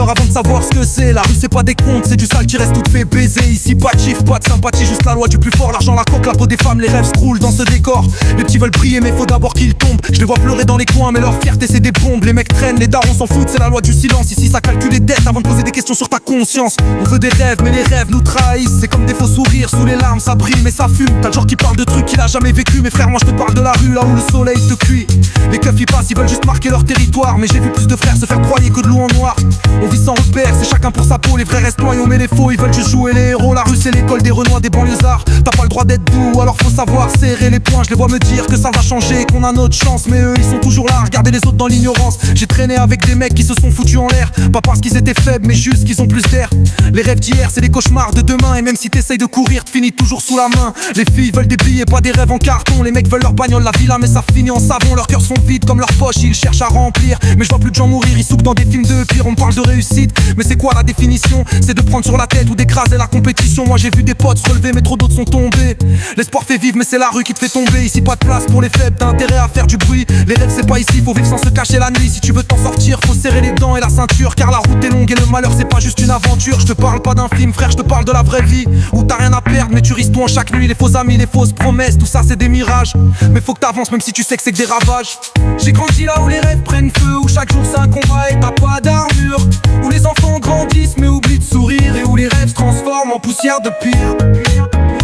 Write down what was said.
malheur avant de savoir ce que c'est. La rue c'est pas des comptes, c'est du sale qui reste tout fait baiser. Ici pas de chiffre, pas de sympathie, juste la loi du plus fort. L'argent, la coque, la peau des femmes, les rêves se croulent dans ce décor. Les petits veulent briller mais faut d'abord qu'ils tombent. Je les vois pleurer dans les coins mais leur fierté c'est des bombes. Les mecs traînent, les darons s'en foutent, c'est la loi du silence. Ici ça calcule les dettes avant de poser des questions sur ta conscience. On veut des rêves mais les rêves nous trahissent. C'est comme des faux sourires, sous les larmes ça brille mais ça fume. T'as le genre qui parle de trucs qu'il a jamais vécu. Mais frère moi je te parle de la rue là où le soleil te cuit. Les keufs ils passent, ils veulent juste marquer leur territoire. Mais j'ai vu plus de frères se faire broyer que de loup en noir. On vit sans repère, c'est chacun pour sa peau. Les vrais restent loyaux mais les faux ils veulent juste jouer les héros. La rue c'est l'école des renois, des banlieusards. T'as pas le droit d'être doux, alors faut savoir serrer les poings. Je les vois me dire que ça va changer, qu'on a notre chance. Mais eux ils sont toujours là, regarder les autres dans l'ignorance. J'ai traîné avec des mecs qui se sont foutus en l'air. Pas parce qu'ils étaient faibles mais juste qu'ils ont plus d'air. Les rêves d'hier c'est les cauchemars de demain. Et même si t'essayes de courir, tu finis toujours sous la main. Les filles veulent des billets, pas des rêves en carton. Les mecs veulent leur bagnole, la villa mais ça finit en savon. Leurs cœurs sont vides comme leurs poches, ils cherchent à remplir. Mais je vois plus de gens mourir, ils souffrent dans des films de pire. On me parle de réussite, mais c'est quoi la définition? C'est de prendre sur la tête ou d'écraser la compétition. Moi j'ai vu des potes se relever mais trop d'autres sont tombés. L'espoir fait vivre mais c'est la rue qui te fait tomber. Ici pas de place pour les faibles, t'as intérêt à faire du bruit. Les rêves c'est pas ici, faut vivre sans se cacher la nuit. Si tu veux t'en sortir, faut serrer les dents et la ceinture. Car la route est longue et le malheur c'est pas juste une aventure. Je te parle pas d'un film frère, je te parle de la vraie vie. Où t'as rien à perdre mais tu risques tout en chaque nuit. Les faux amis, les fausses promesses, tout ça c'est des mirages. Mais faut que t'avances même si tu sais que c'est que des ravages. J'ai grandi là où les rêves prennent feu, où chaque jour c'est un combat et t'as pas d'armure. Où les enfants grandissent mais oublient de sourire. Et où les rêves se transforment en poussière de pire.